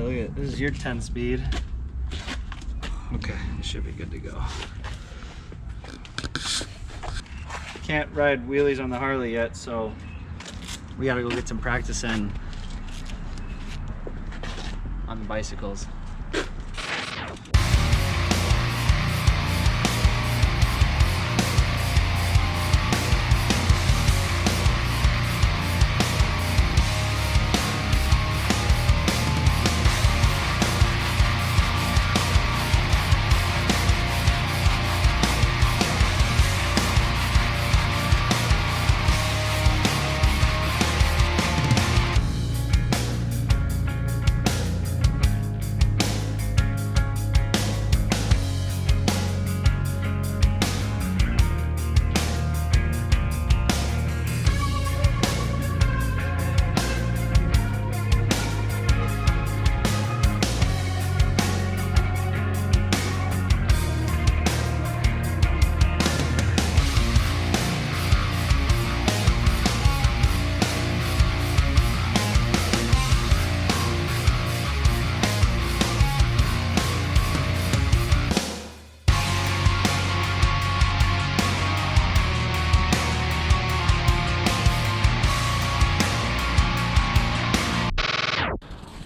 look at this is your 10 speed. Okay, it should be good to go. Can't ride wheelies on the Harley yet, so we gotta go get some practice in on the bicycles.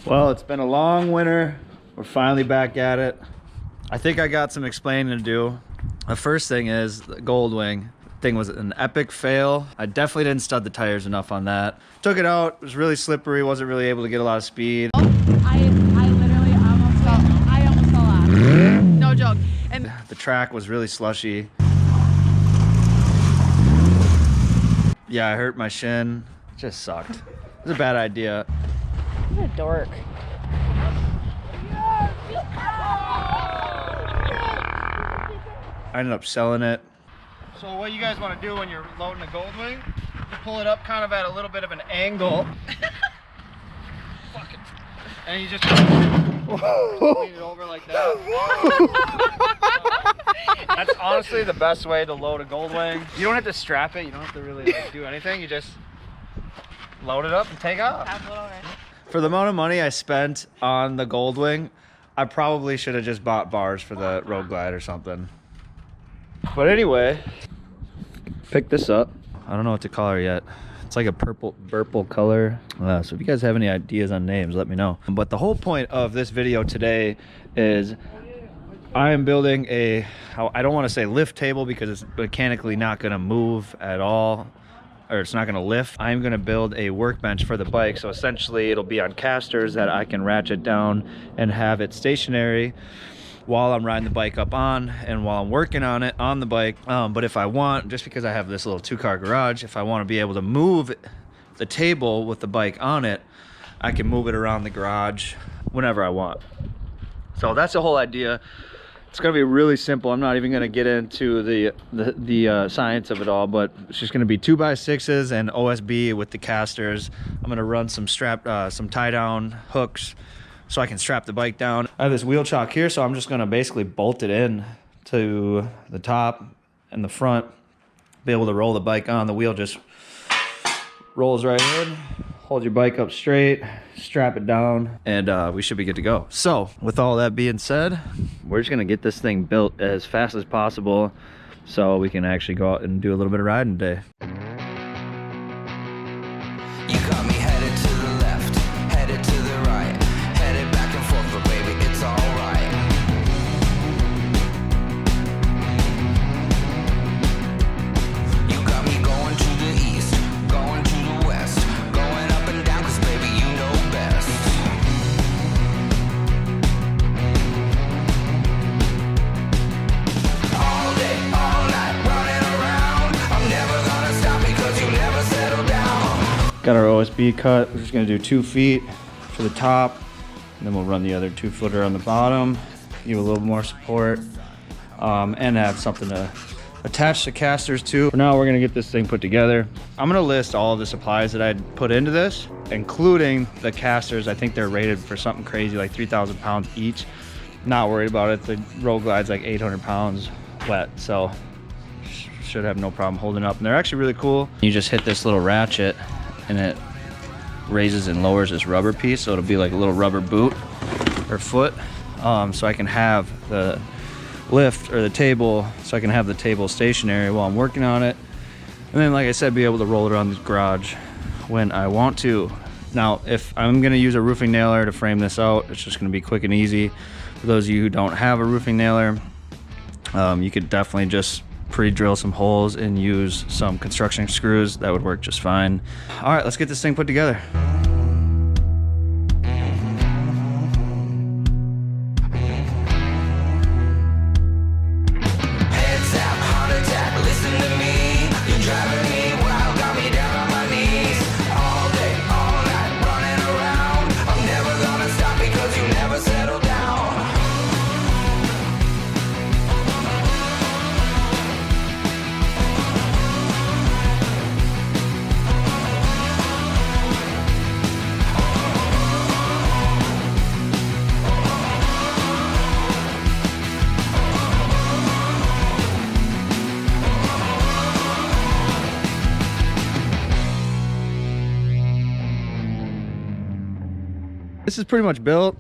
Well, it's been a long winter. We're finally back at it. I think I got some explaining to do. The first thing is the Gold Wing thing was an epic fail. I definitely didn't stud the tires enough on that. Took it out, it was really slippery, wasn't really able to get a lot of speed. I literally almost fell off. No joke. And the track was really slushy. Yeah, I hurt my shin. It just sucked. It was a bad idea. what a dork. I ended up selling it. So what you guys want to do when you're loading a Gold Wing, you pull it up kind of at a little bit of an angle. Fuck it. And you just lean it over like that. That's honestly the best way to load a Gold Wing. You don't have to strap it, you don't have to really do anything, you just load it up and take off. For the amount of money I spent on the Gold Wing, I probably should have just bought bars for the Road Glide or something. But anyway, pick this up. I don't know what to call her yet. It's like a purple color. So if you guys have any ideas on names, let me know. But the whole point of this video today is I am building a, I don't want to say lift table because it's mechanically not going to move at all, or it's not going to lift. I'm going to build a workbench for the bike. So essentially it'll be on casters that I can ratchet down and have it stationary while I'm riding the bike up on and while I'm working on it on the bike. But if I want, just because I have this little 2-car garage, if I want to be able to move the table with the bike on it, I can move it around the garage whenever I want. So that's the whole idea. It's gonna be really simple. I'm not even gonna get into the science of it all, but it's just gonna be 2x6s and OSB with the casters. I'm gonna run some some tie down hooks so I can strap the bike down. I have this wheel chock here, so I'm just gonna basically bolt it in to the top and the front, be able to roll the bike on. The wheel just rolls right in. Hold your bike up straight, strap it down, and we should be good to go. So with all that being said, we're just gonna get this thing built as fast as possible so we can actually go out and do a little bit of riding today. You got me headed to the left, headed to the right, headed back and forth, but baby, it's alright. You got me going to the east, going to the west, going up and down, cause baby, you know best. All day, all night, running around, I'm never gonna stop because you never settle down. Got our OSB cut. We're just gonna do 2 feet for the top, and then we'll run the other 2-footer on the bottom, give a little more support, and have something to attach the casters to. For now, we're gonna get this thing put together. I'm gonna list all of the supplies that I'd put into this, including the casters. I think they're rated for something crazy, like 3,000 pounds each. Not worried about it. The Road Glide's like 800 pounds wet, so should have no problem holding up. And they're actually really cool. You just hit this little ratchet and it raises and lowers this rubber piece, so it'll be like a little rubber boot or foot, so I can have the lift or the table, so I can have the table stationary while I'm working on it, and then like I said, be able to roll it around the garage when I want to. Now if I'm going to use a roofing nailer to frame this out, it's just going to be quick and easy. For those of you who don't have a roofing nailer, you could definitely just pre-drill some holes and use some construction screws. That would work just fine. All right, let's get this thing put together. Heads up, heart attack, listen to me. You're driving me wild, got me down on my knees. All day, all night, running around. I'm never gonna stop because you never settle down. This is pretty much built.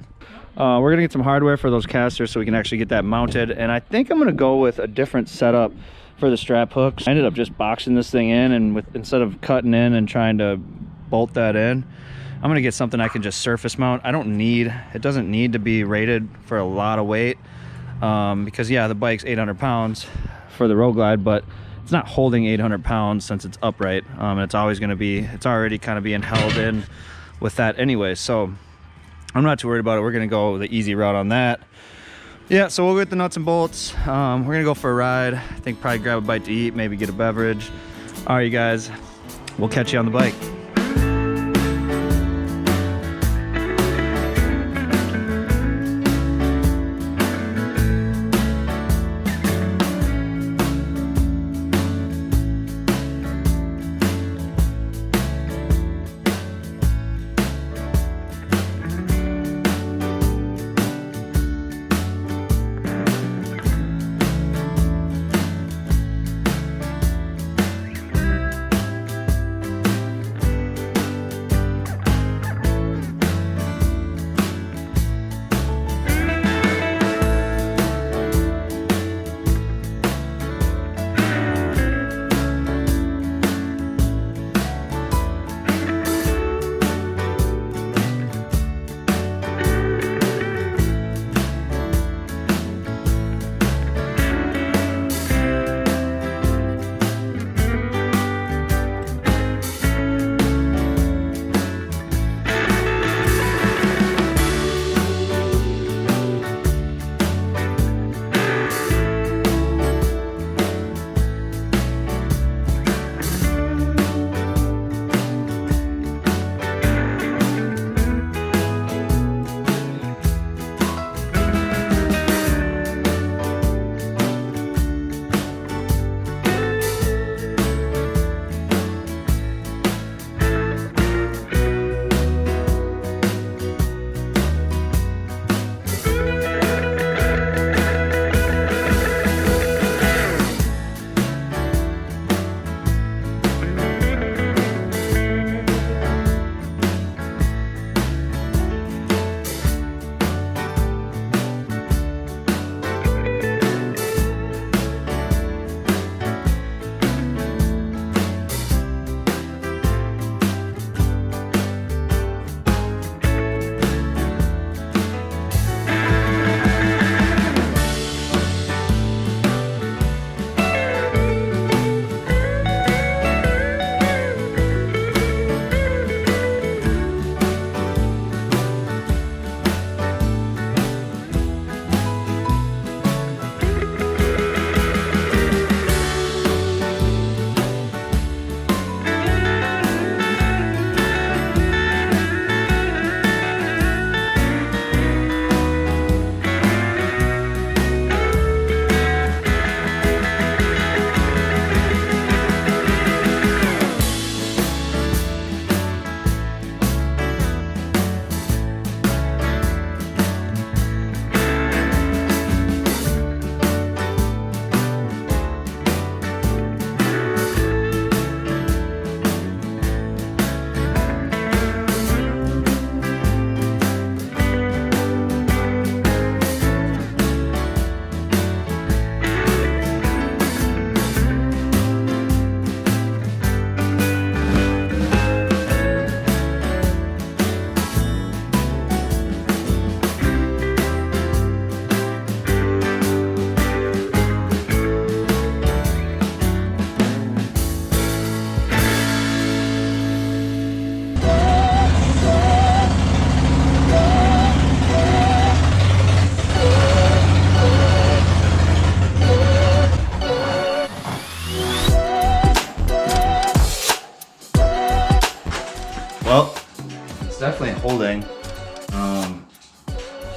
We're gonna get some hardware for those casters so we can actually get that mounted, and I think I'm gonna go with a different setup for the strap hooks. I ended up just boxing this thing in, and instead of cutting in and trying to bolt that in, I'm gonna get something I can just surface mount. It doesn't need to be rated for a lot of weight, because yeah, the bike's 800 pounds for the Road Glide, but it's not holding 800 pounds since it's upright, and it's already kind of being held in with that anyway, so I'm not too worried about it. We're gonna go the easy route on that. Yeah, so we'll get the nuts and bolts. We're gonna go for a ride. I think probably grab a bite to eat, maybe get a beverage. All right, you guys, we'll catch you on the bike.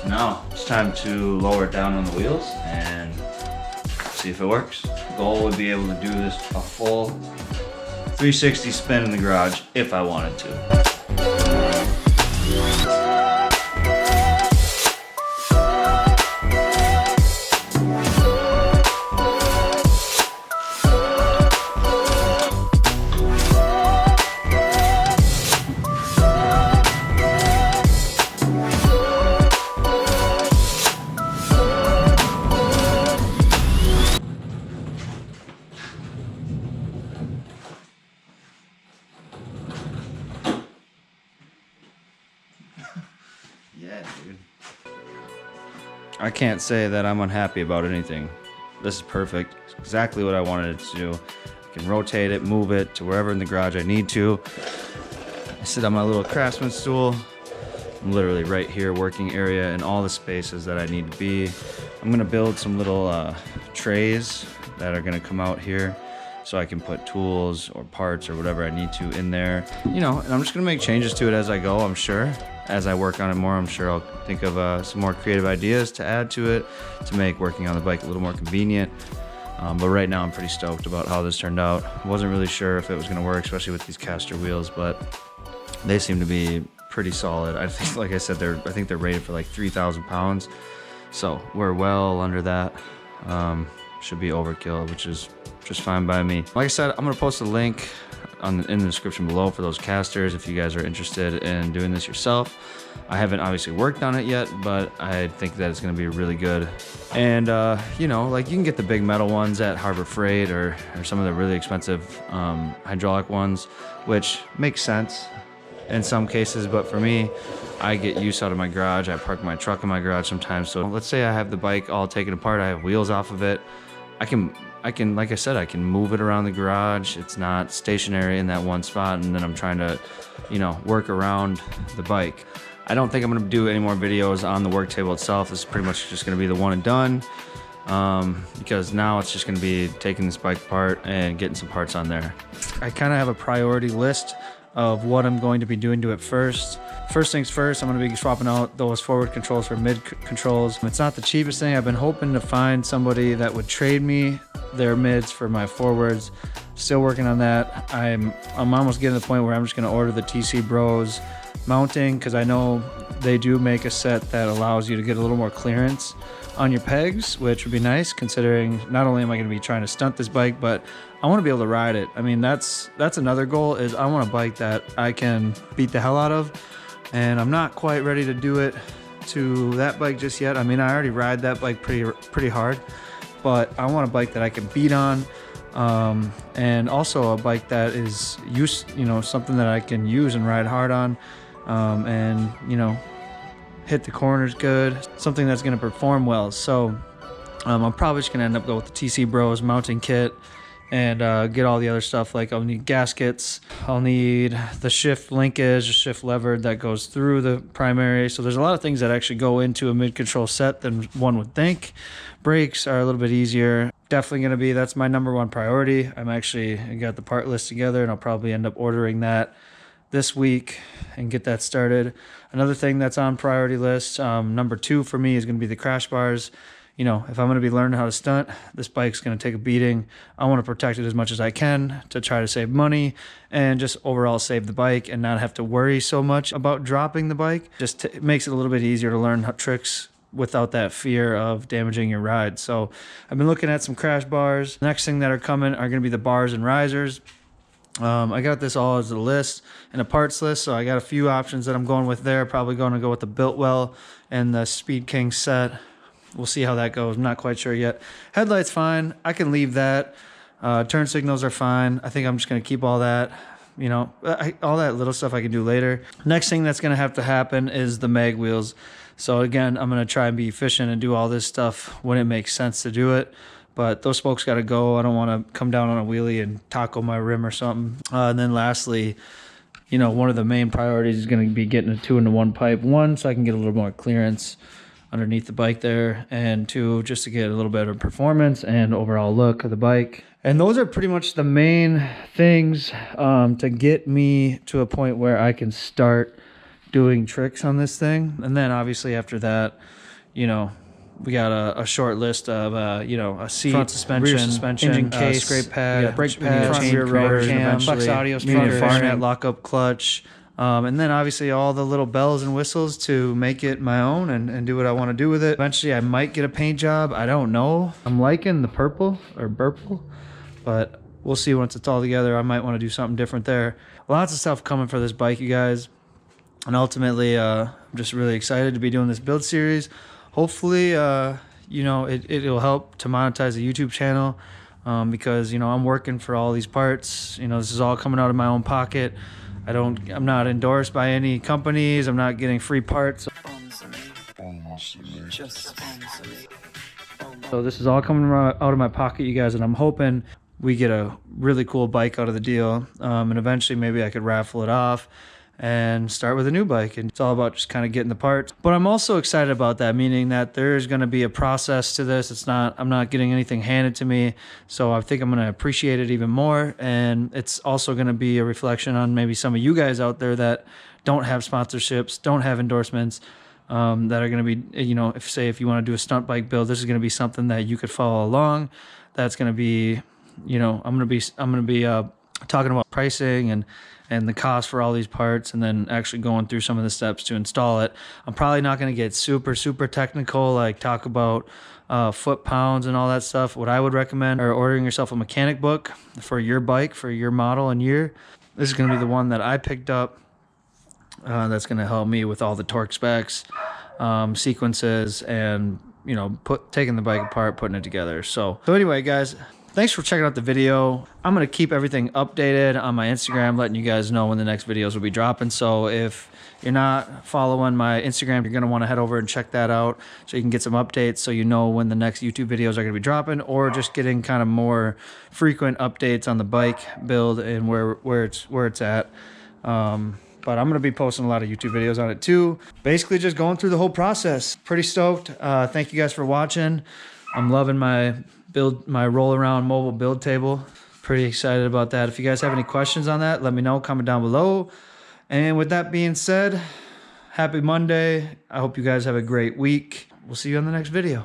So now it's time to lower it down on the wheels and see if it works. The goal would be able to do this a full 360 spin in the garage if I wanted to. Yeah, dude. I can't say that I'm unhappy about anything. This is perfect. It's exactly what I wanted it to do. I can rotate it, move it to wherever in the garage I need to. I sit on my little craftsman stool. I'm literally right here, working area in all the spaces that I need to be. I'm gonna build some little trays that are gonna come out here so I can put tools or parts or whatever I need to in there. You know, and I'm just gonna make changes to it as I go, I'm sure. As I work on it more, I'm sure I'll think of some more creative ideas to add to it to make working on the bike a little more convenient. But right now I'm pretty stoked about how this turned out. I wasn't really sure if it was gonna work, especially with these caster wheels, but they seem to be pretty solid. I think, like I said, I think they're rated for like 3,000 pounds. So we're well under that. Should be overkill, which is just fine by me. Like I said, I'm gonna post a link in the description below for those casters if you guys are interested in doing this yourself. I haven't obviously worked on it yet, but I think that it's gonna be really good. And you know, like you can get the big metal ones at Harbor Freight or some of the really expensive hydraulic ones, which makes sense in some cases, but for me, I get use out of my garage. I park my truck in my garage sometimes. So let's say I have the bike all taken apart, I have wheels off of it. I can, like I said, I can move it around the garage. It's not stationary in that one spot, and then I'm trying to, you know, work around the bike. I don't think I'm gonna do any more videos on the work table itself. This is pretty much just gonna be the one and done, because now it's just gonna be taking this bike apart and getting some parts on there. I kind of have a priority list of what I'm going to be doing to it first. First things first, I'm gonna be swapping out those forward controls for mid controls. It's not the cheapest thing. I've been hoping to find somebody that would trade me their mids for my forwards. Still working on that. I'm almost getting to the point where I'm just gonna order the TC Bros mounting, because I know they do make a set that allows you to get a little more clearance on your pegs, which would be nice considering not only am I gonna be trying to stunt this bike, but I wanna be able to ride it. I mean, that's another goal, is I want a bike that I can beat the hell out of. And I'm not quite ready to do it to that bike just yet. I mean, I already ride that bike pretty hard, but I want a bike that I can beat on, and also a bike that is something that I can use and ride hard on, and you know, hit the corners good, something that's going to perform well. So I'm probably just going to end up going with the TC Bros mounting kit and get all the other stuff. Like I'll need gaskets, I'll need the shift linkage, shift lever that goes through the primary. So there's a lot of things that actually go into a mid-control set than one would think. Brakes are a little bit easier. Definitely going to be, that's my #1 priority. I got the part list together, and I'll probably end up ordering that this week and get that started. Another thing that's on priority list, #2 for me, is going to be the crash bars. You know, if I'm going to be learning how to stunt, this bike's going to take a beating. I want to protect it as much as I can to try to save money and just overall save the bike and not have to worry so much about dropping the bike. It makes it a little bit easier to learn tricks without that fear of damaging your ride. So I've been looking at some crash bars. Next thing that are coming are going to be the bars and risers. I got this all as a list and a parts list, so I got a few options that I'm going with there. Probably going to go with the Biltwell and the Speed King set. We'll see how that goes. I'm not quite sure yet. Headlights fine. I can leave that. Turn signals are fine. I think I'm just going to keep all that. You know, all that little stuff I can do later. Next thing that's going to have to happen is the mag wheels. So again, I'm going to try and be efficient and do all this stuff when it makes sense to do it. But those spokes got to go. I don't want to come down on a wheelie and taco my rim or something. And then lastly, you know, one of the main priorities is going to be getting a 2-in-1 pipe. 1, so I can get a little more clearance underneath the bike there, and 2, just to get a little better performance and overall look of the bike. And those are pretty much the main things to get me to a point where I can start doing tricks on this thing. And then obviously after that, you know, we got a short list of, you know, a seat, front suspension, rear suspension, engine case, scrape pad, brake pad, front rear rotor, cam, flex audio, starter, lockup clutch. And then obviously all the little bells and whistles to make it my own and do what I want to do with it. Eventually I might get a paint job. I don't know. I'm liking the purple or burple, but we'll see once it's all together. I might want to do something different there. Lots of stuff coming for this bike, you guys. And ultimately, I'm just really excited to be doing this build series. Hopefully, you know, it'll help to monetize the YouTube channel because, you know, I'm working for all these parts. You know, this is all coming out of my own pocket. I'm not endorsed by any companies. I'm not getting free parts. So this is all coming out of my pocket, you guys, and I'm hoping we get a really cool bike out of the deal. And eventually maybe I could raffle it off and start with a new bike. And it's all about just kind of getting the parts. But I'm also excited about that, meaning that there's going to be a process to this. I'm not getting anything handed to me. So I think I'm going to appreciate it even more. And it's also going to be a reflection on maybe some of you guys out there that don't have sponsorships, don't have endorsements, that are going to be, you know, if you want to do a stunt bike build, this is going to be something that you could follow along. That's going to be, you know, I'm going to be talking about pricing and the cost for all these parts, and then actually going through some of the steps to install it. I'm probably not going to get super technical, like talk about foot-pounds and all that stuff. What I would recommend are ordering yourself a mechanic book for your bike, for your model and year. This is going to be the one that I picked up. That's going to help me with all the torque specs, sequences, and, you know, taking the bike apart, putting it together. So anyway, guys, thanks for checking out the video. I'm going to keep everything updated on my Instagram, letting you guys know when the next videos will be dropping. So if you're not following my Instagram, you're going to want to head over and check that out so you can get some updates so you know when the next YouTube videos are going to be dropping, or just getting kind of more frequent updates on the bike build and where it's at. But I'm going to be posting a lot of YouTube videos on it too. Basically just going through the whole process. Pretty stoked. Thank you guys for watching. I'm loving my roll around mobile build table. Pretty excited about that. If you guys have any questions on that, let me know, comment down below. And with that being said, happy Monday. I hope you guys have a great week. We'll see you on the next video.